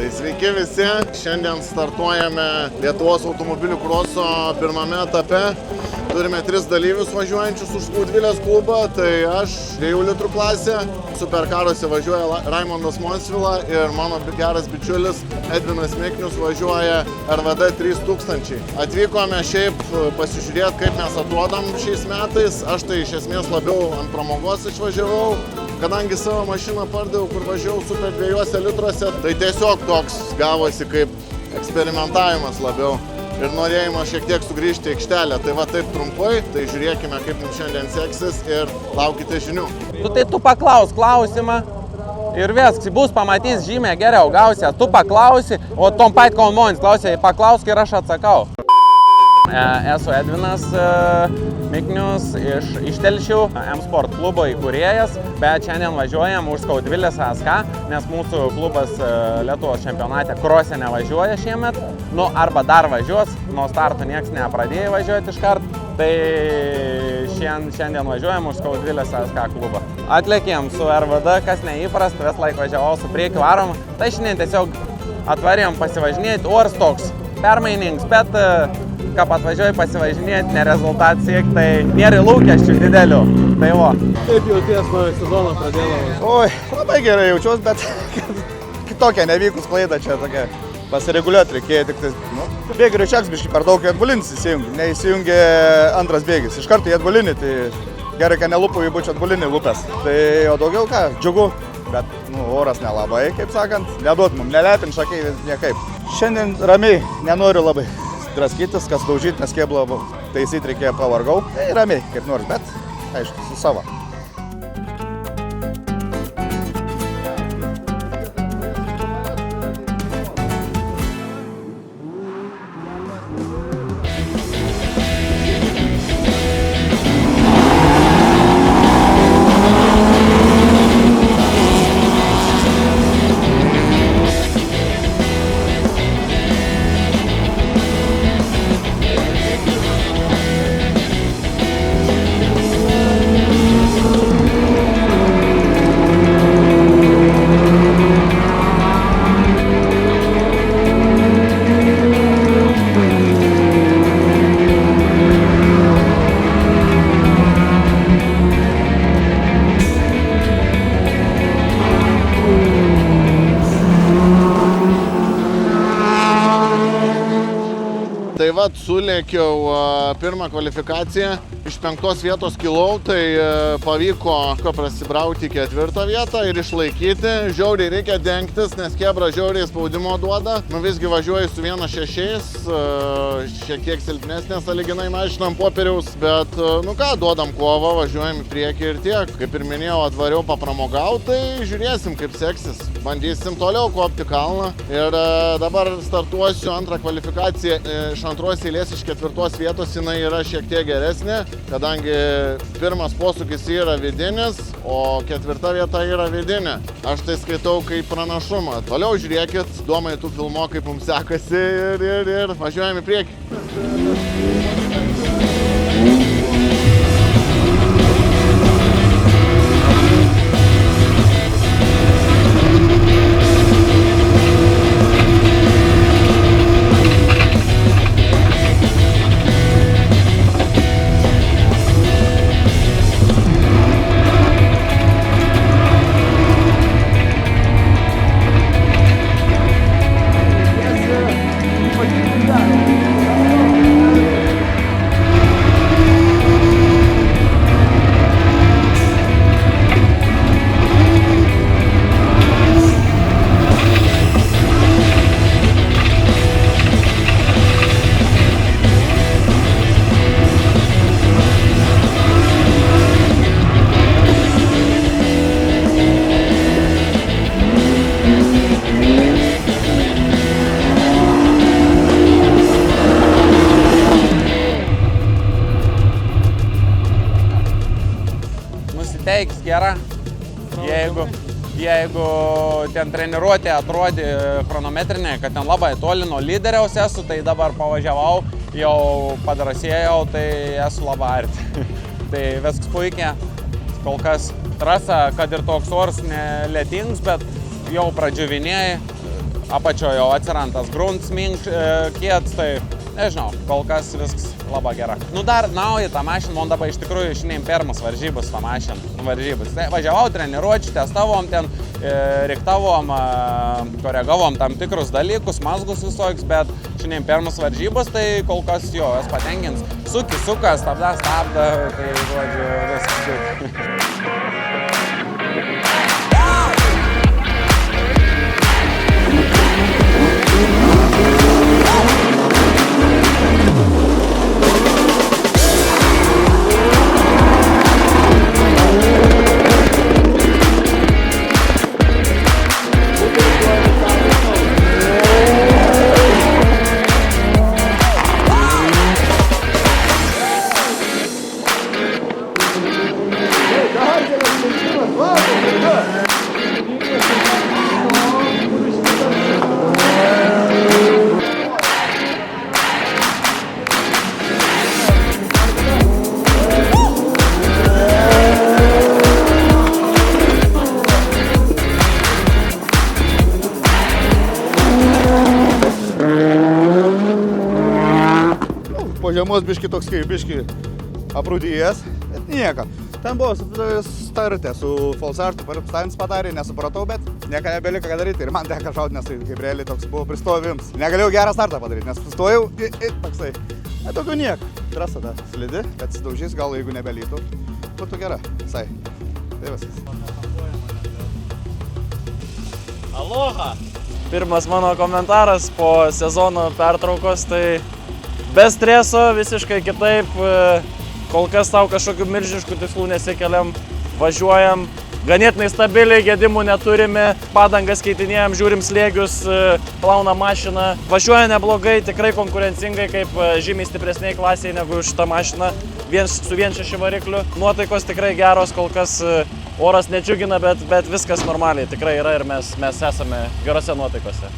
Sveiki visi, šiandien startuojame Lietuvos automobilių kroso pirmame etape. Turime 3 dalyvius važiuojančius už Skaudvilės klubą, tai aš 2 litrų klasė, superkaruose važiuoja Raimondas Monsvila ir mano geras bičiulis Edvinas Miknius važiuoja RVD 3000. Atvykome šiaip pasižiūrėti, kaip mes atrodom šiais metais. Aš tai iš esmės labiau ant pramogos išvažiavau, kadangi savo mašiną pardaviau, kur važiavau super 2 litruose, tai tiesiog toks gavosi kaip eksperimentavimas labiau. Ir norėjimas šiek tiek sugrįžti į aikštelę. Tai va taip trumpai, tai žiūrėkime, kaip mums šiandien seksis ir laukite žinių. Tu paklaus klausimą ir viskas, bus pamatys žymiai geriau gausi. Tu paklausi, o tom pat komunis klausė, paklausk ir aš atsakau. Esu Edvinas Miknius iš Telšių, M-Sport klubo įkūrėjas, bet šiandien važiuojam už Skaudvilės ASK, nes mūsų klubas Lietuvos čempionate krose nevažiuoja šiemet, arba dar važiuos, nuo starto nieks nepradėjo važiuoti iškart, tai šiandien važiuojam už Skaudvilės ASK klubą. Atlėkėm su RVD, kas neįprasta, vis laik važiavau su priekiu varom, tai šiandien tiesiog atvarėjom pasivažinėti, oras toks permainings, bet kaip atvažiuoji pasivažinėti, ne rezultat siekti, tai nėra lūkesčių didelių. Tai va. Kaip jauties naują sezoną pradėdavai? Oi, labai gerai jaučiuos, bet kitokia nevykus klaida čia tokia. Pasireguliuoti reikėjo, tik tai, bėgių reičiaks biškai per daug į atbulinis įsijungi. Neįsijungi antras bėgis. Iš karto į atbulinį, tai gerai, kad nelupau į bučią atbulinį lupęs. Tai o daugiau ką, džiugu, bet oras nelabai, kaip sakant, neduot mum, nelepin šakiai niekaip. Šiandien ramiai, nenoriu labai draskytis, kas daužyti, nes kėblą taisyti reikėjo pavargau. Tai ramiai, kaip nors, bet, aišku, su savo. Tai vat, sulėkiau pirmą kvalifikaciją, iš 5 vietos kilau, tai pavyko prasibrauti į 4 vietą ir išlaikyti. Žiauriai reikia dengtis, nes kebra žiauriai spaudimo duoda. Visgi važiuoju su 1.6, šiek tiek silpnesnė sąlyginai mašina ant popieriaus, bet duodam kovą, važiuojam į priekį ir tiek. Kaip ir minėjau, atvariau papramogau, tai žiūrėsim, kaip seksis. Bandysim toliau kopti kalną ir dabar startuosiu antrą kvalifikaciją iš 2 eilės, iš 4 vietos jinai yra šiek tiek geresnė, kadangi pirmas posūkis yra vidinis, o 4 vieta yra vidinė. Aš tai skaitau kaip pranašumą. Toliau žiūrėkit, Domai, tu filmuok, kaip mums sekasi ir važiuojam į priekį. Nusiteiks gera, jeigu ten treniruotė atrodė chronometrinė, kad ten labai toli nuo lyderiaus esu, tai dabar pavažiavau, jau padrasėjau, tai esu labai arti. Tai viskas puikiai, kol kas trasa, kad ir toks oras nelietingas, bet jau pradžiuvinėjai, apačioje jau atsirantas grunts kiets, tai nežinau, kol kas viskas labai gera. Nu dar nauja tą mašiną, man dabar iš tikrųjų šiandien pirmas varžybas tą mašiną. Varžybas. Važiavau treniruočių, testavom ten, riktavom, koregavom tam tikrus dalykus, mazgus visokius, bet šiandien pirmas varžybas, tai kol kas jo, esu patenkins. Suka, stabda, tai žodžiu, viskas. Po žiemos biški toks kaip biški aprūdėjęs, bet nieko. Ten buvo startė su falsartu, stavins padarė, nesupratau, bet nieko nebeliko ką daryti ir man teko šaut, nes tai kaip realiai toks buvo pristovims. Negalėjau gerą startą padaryti, nes pristojau toksai. Bet daugiau nieko. Trasa ta slidi, bet sidaužys gal jeigu nebelytų, būtų gera. Visai. Tai viskas. Aloha! Pirmas mano komentaras po sezono pertraukos, tai be streso, visiškai kitaip, kol kas tau kažkokių milžiniškų tikslų nesikeliam, važiuojam, ganėtinai stabiliai, gedimų neturime, padangas keitinėjam, žiūrim slėgius, plauna mašiną, važiuoja neblogai, tikrai konkurencingai, kaip žymiai stipresniai klasiai negu šitą mašiną, su 1.6 varikliu, nuotaikos tikrai geros, kol kas oras nedžiugina, bet viskas normaliai tikrai yra ir mes esame gerose nuotaikose.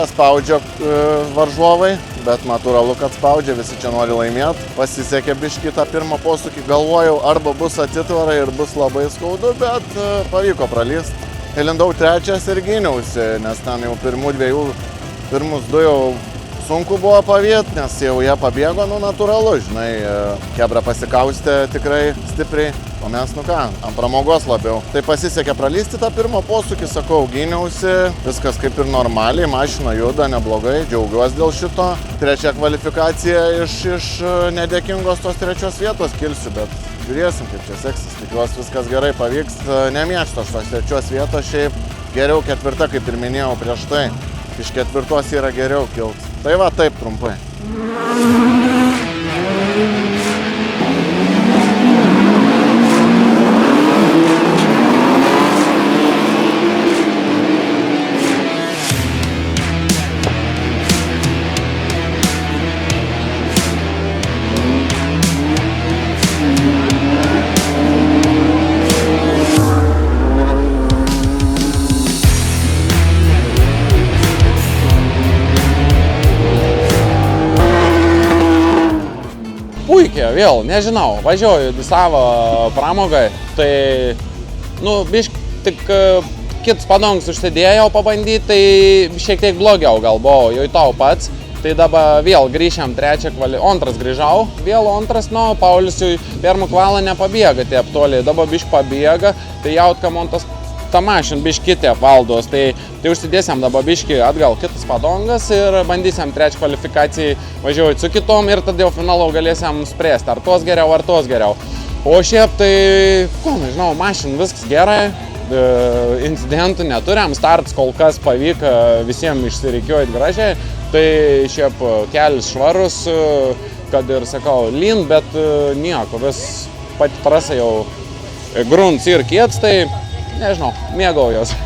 Spaudžia varžovai, bet natūralu, kad spaudžia, visi čia nori laimėti. Pasisekė biškį tą pirmą posūkį, galvojau, arba bus atitvara ir bus labai skaudu, bet pavyko pralyst. Įlindau trečias ir gyniausi, nes ten jau pirmus du jau sunku buvo pavėti, nes jau jie pabėgo, natūralu, žinai, kebra pasikaustė tikrai stipriai. O mes, ant pramogos labiau. Tai pasisekė pralysti tą pirmą posūkį, sakau, gyniausi, viskas kaip ir normaliai, mašina juda neblogai, džiaugiuosi dėl šito. Trečia kvalifikacija iš nedėkingos tos trečios vietos kilsiu, bet žiūrėsim, kaip čia seksis. Tikiuosi viskas gerai pavyks, nemėgstu aš tos trečios vietos, šiaip geriau ketvirta, kaip ir minėjau prieš tai. Iš ketvirtos yra geriau kilt. Tai va, taip trumpai. vėl, nežinau, važiuoju į savo pramogai, tai, tik kitus padongus užsidėjau pabandyti, tai šiek tiek blogiau gal buvo, jau tau pats. Tai dabar vėl grįžėm antras grįžau, vėl antras, Paulius jau pirmą kvalą nepabėga taip toliai, dabar bišk pabėga, tai jaut, kam on ta mašin biški taip valdos, tai užsidėsim dabar biški atgal kitas padongas ir bandysim trečią kvalifikaciją važiuoti su kitom ir tada jau finalo galėsim spręsti, ar tos geriau. O šiaip tai, nežinau, mašin viskas gerai. Incidentų neturėjom, startas kol kas pavyko visiems išsirikiuoti gražiai, tai šiaip kelias švarus, kad ir sakau, lin, bet nieko, vis pati trasa jau grunts ir kiets, tai nežinau, mėgaujos.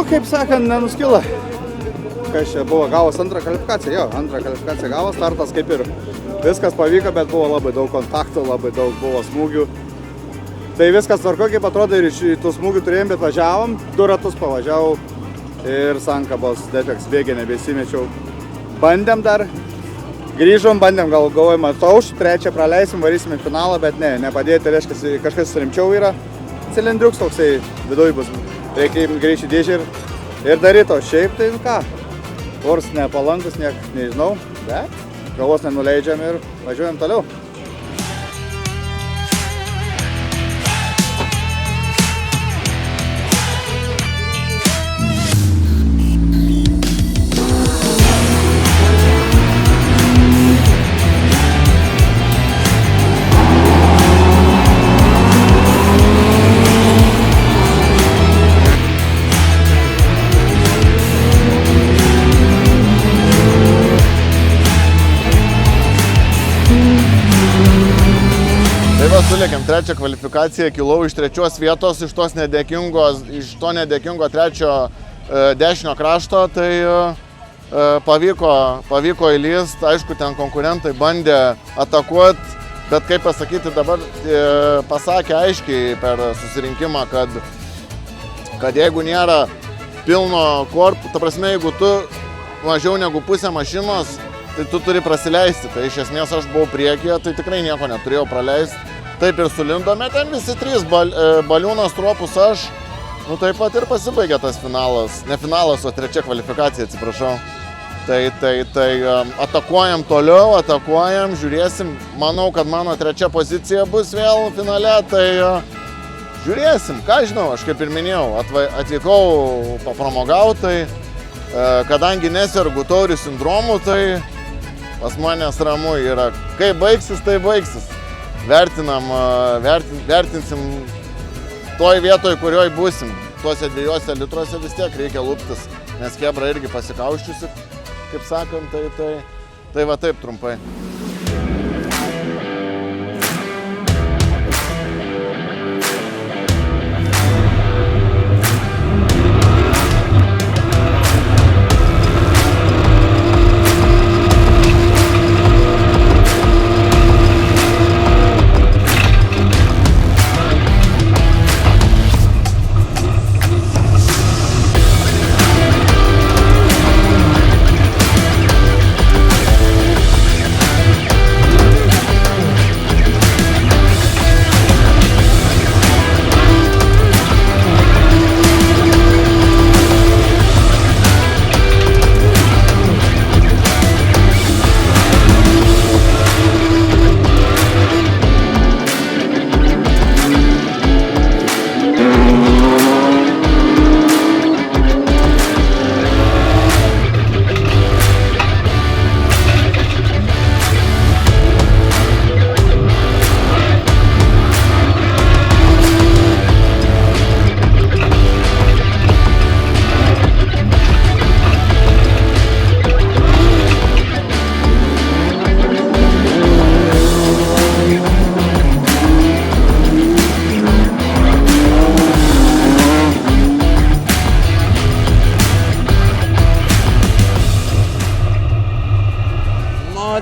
Kaip sakant, nenuskilo. Kas čia buvo, gavos antrą kvalifikaciją, antrą kvalifikaciją gavos, startas kaip ir viskas pavyko, bet buvo labai daug kontaktų, labai daug buvo smūgių. Tai viskas tvarko, kaip atrodo, ir iš tų smūgių turėjom, bet važiavom, 2 ratus pavažiavau ir sankabos defeks bėgė nebesimečiau. Bandėm dar, grįžom, bandėm, galvojom, tauš, trečią praleisim, varysim į finalą, bet nepadėjo, tai reiškia, kažkas rimčiau yra. Cilindriuks toksai viduj bus. Reikia grįžti dėžį ir daryti, o šiaip tai ką, kurs nepalankus, nežinau, bet galvos nenuleidžiam ir važiuojam toliau. Sulėkėm trečią kvalifikaciją, kilau iš 3 vietos, iš to nedėkingo trečio dešinio krašto, tai pavyko įlyst, aišku, ten konkurentai bandė atakuoti, bet kaip pasakyti, dabar pasakė aiškiai per susirinkimą, kad jeigu nėra pilno korpų, ta prasme, jeigu tu mažiau negu pusę mašinos, tai tu turi prasileisti, tai iš esmės aš buvau priekyje, tai tikrai nieko neturėjau praleisti. Taip ir sulindome, ten visi 3, Baliūnas, Tropus, aš, taip pat ir pasibaigė tas finalas, ne finalas, o 3 kvalifikacija, atsiprašau. Tai atakuojam toliau, žiūrėsim, manau, kad mano 3 pozicija bus vėl finale, tai žiūrėsim, ką žinau, aš kaip ir minėjau, atvykau papramogauti, tai kadangi nesergu taurių sindromų, tai pas manęs ramu yra, kai baigsis, tai baigsis. Vertinsim toj vietoj, kurioj būsim. Tuose 2 litruose vis tiek reikia luptis, nes kebra irgi pasikauščiusi, kaip sakant, tai va taip trumpai.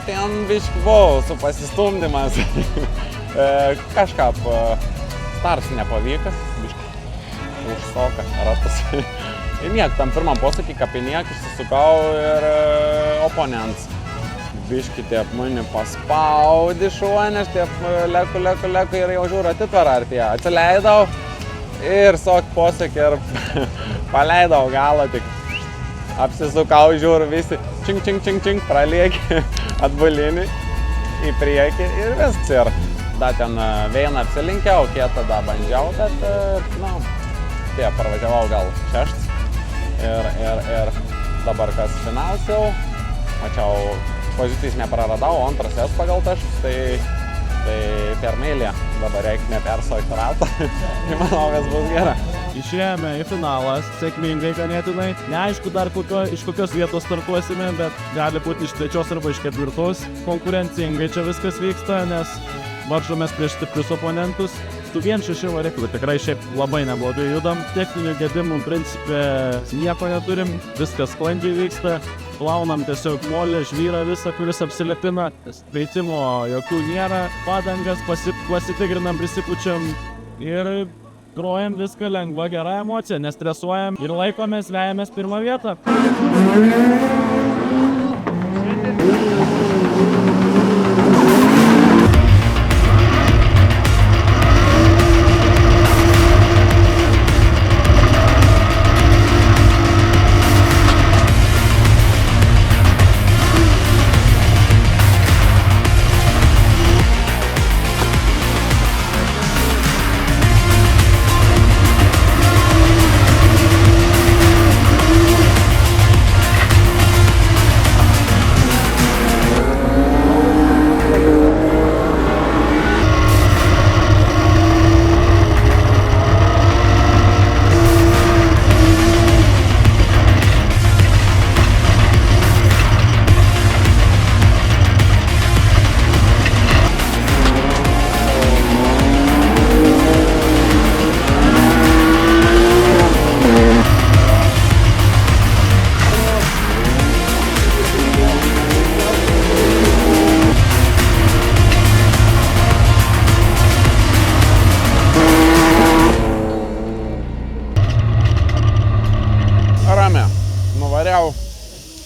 ten biški buvau su pasistumdymas. Kažkaip stars nepavyko, biški užsoka ratas. Ir niek, tam pirmam posakį kapiniek išsisukau ir oponents. Biški taip mane paspaudi šuonės, taip leku ir jau žiūriu atitvarą artėje. Atsileidau ir posakį ir paleidau galą, tik apsisukau, žiūriu visi čing, pralieki atbulinį į priekį ir viskas. Ir da ten vieną apsilinkiau, kietą da bandžiau, bet, taip, parvažiavau gal 6. Ir dabar kas finalas jau, mačiau, pozicijais nepraradau, antras S pagal taškus, tai per meilę dabar reikia nepersukti ratą, tai manau, vis bus gerai. Išėjome į finalą, sėkmingai ganėtinai. Neaišku dar iš kokios vietos startuosime, bet gali būti iš 3 arba iš 4. Konkurencingai čia viskas vyksta, nes varžomės prieš stiprius oponentus. Su 1.6 varikliu tikrai šiaip labai neblogai judam. Techninių gedimų principė nieko neturim, viskas sklandžiai vyksta. Plaunam tiesiog molį, žvyrą visą, kuris apsilepina. Veitimo jokių nėra, padangas pasitikrinam, prisipučiam ir grojam viską lengva, gera emocija, nestresuojam ir laikomės, vejamės pirmą vietą.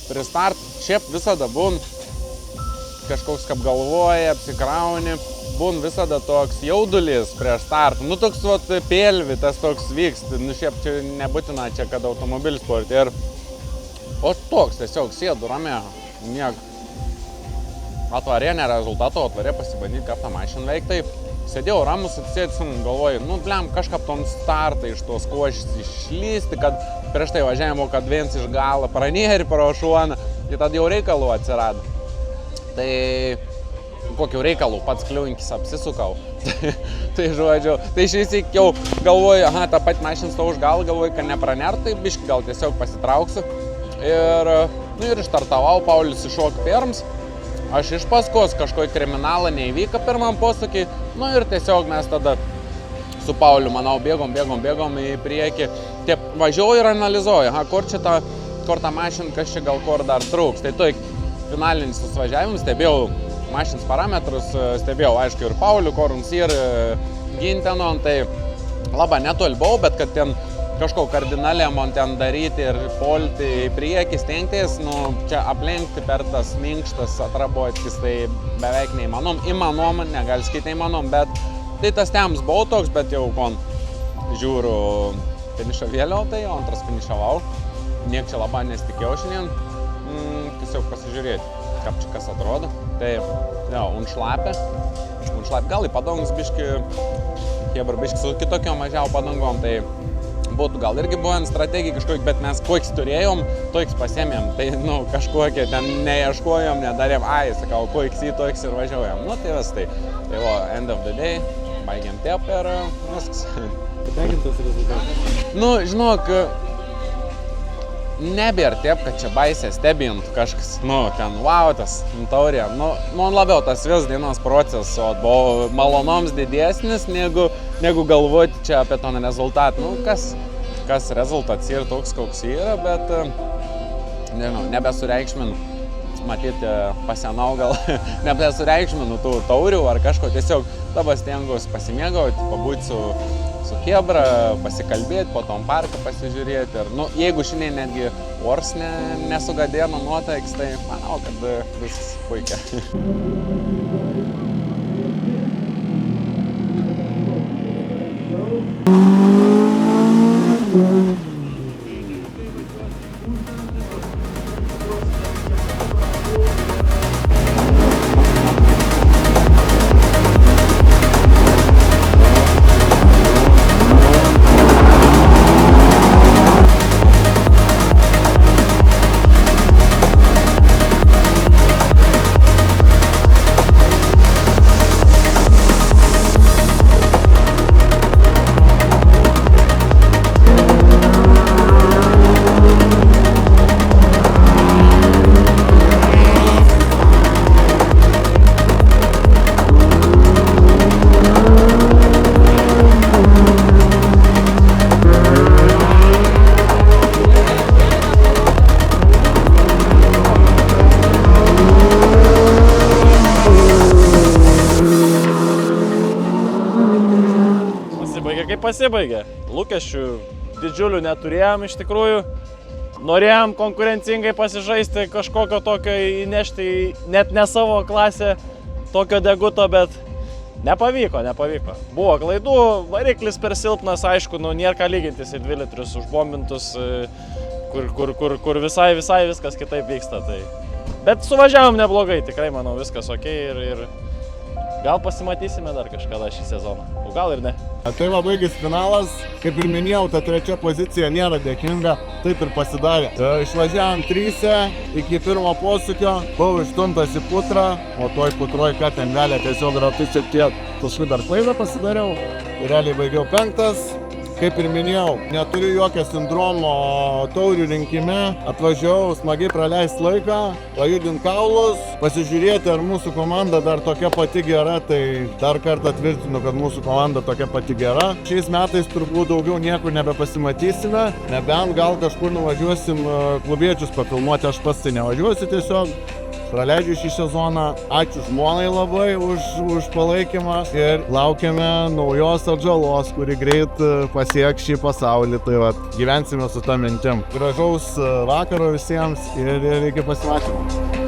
Pristart, šiaip visada būn kažkoks kaip galvoja, apsikrauni, būn visada toks jaudulis prieš start. Nu toks pėlvi, tas toks vyksta, nu šiaip čia nebūtina čia, kad automobilis sporti. Ir o toks tiesiog sėdu ramiai, niek atvarė ne rezultato, atvarė pasibandyti, kaip tą mašiną veikti. Taip, sėdėjau ramus, atsėdsim, galvoju, nu blem, kažkaip tom startą iš tos košės išlysti, kad prieš tai važiavimo, kad viens iš galo pranėri pro šuoną, ir tada jau reikalų atsirado. Tai kokių reikalų, pats kliuvinkis apsisukau. Tai žodžiu, tai šįsyk jau galvoju, aha, tą pat mašiną stau už galą, galvoju, kad nepranert, tai biški gal tiesiog pasitrauksiu. Ir ištartavau, Paulius iššok pirms. Aš iš paskos kažkokį kriminalą neįvyko pirmam posakį, nu ir tiesiog mes tada su Pauliu, manau, bėgom į priekį. Taip, važiuoju ir analizuoju, kur ta mašina, kas čia gal kur dar trūks. Tai tu finalinis susvažiavimus, stebėjau mašinos parametrus, stebėjau, aišku, ir Pauliu, Korums ir Gintenon, tai labai netoli buvau, bet kad ten kažko kardinaliai man ten daryti ir polti į priekį, stengtis, nu, čia aplenkti per tas minkštas atrabotkis, tai beveik neįmanom. Įmanom, negali sakyti neįmanom, bet tai tas tems buvo toks, bet jau kon žiūriu finišą vėliau, tai antras finišavau. Niek čia labai nesitikėjau šiandien, tiesiog pasižiūrėti, kaip čia kas atrodo. Tai, jo, unšlapė, gal į padangus biški, hebra biški su kitokiom mažiau padangom, tai būtų gal irgi buvo strategija kažkokia, bet mes koks turėjom, toks pasiėmėm, tai, nu, kažkokie ten neieškojom, nedarėm, sakau, koks į toks ir važiuojam. Nu, tai vis tai va, end of the day, baigėm taip ir viskas. Patenkintas rezultatas? Nu, žinok, nebėr taip, kad čia baisė stebint kažkas, nu, ten, wow, tas taurė, nu, man labiau tas vis dienos procesas, buvo malonoms didesnis, negu galvoti čia apie tą rezultatą. Nu, kas rezultatas yra toks, koks yra, bet, nežinau, nebesureikšmin. matyti, pasienau gal nebesureikšminu tų taurių ar kažko, tiesiog dabar stengiuosi pasimėgauti, pabūti su chebra, pasikalbėti, po tom parką pasižiūrėti. Ir, jeigu šiandien netgi ors nesugadėno nuotaiks, tai manau, kad bus puikia. Pasibaigė. Lūkesčių didžiulių neturėjom iš tikrųjų. Norėjom konkurencingai pasižaisti, kažkokio tokio įnešti net ne savo klasę, tokio deguto, bet nepavyko. Buvo klaidų, variklis per silpnas, aišku, nėra ką lygintis į 2 litrus užbombintus, kur visai viskas kitaip vyksta. Tai. Bet suvažiavom neblogai, tikrai manau viskas ok ir gal pasimatysime dar kažkada šį sezoną, o gal ir ne. Tai va baigės finalas, kaip ir minėjau, ta 3 pozicija nėra dėkinga, taip ir pasidarė. Išvažiavom 3 iki 1 posūkio, buvau išstumtas į putrą, o toj putroj, ką ten galė, tiesiog ratus šiek tiek, paskui dar klaidą pasidariau, realiai baigiau 5. Kaip ir minėjau, neturiu jokio sindromo taurių rinkime, atvažiavau smagiai praleisti laiką, pajudinti kaulus, pasižiūrėti, ar mūsų komanda dar tokia pati gera, tai dar kartą tvirtinu, kad mūsų komanda tokia pati gera. Šiais metais turbūt daugiau niekur nebepasimatysime, nebent gal kažkur nuvažiuosim klubiečius papilmuoti, aš pats tai nevažiuosiu tiesiog. Praleidžiu šį sezoną, ačiū žmonai labai už palaikymą ir laukiame naujos atžalos, kuri greit pasieks šį pasaulį, tai va, gyvensime su ta mintim. Gražaus vakaro visiems ir iki pasimatymo.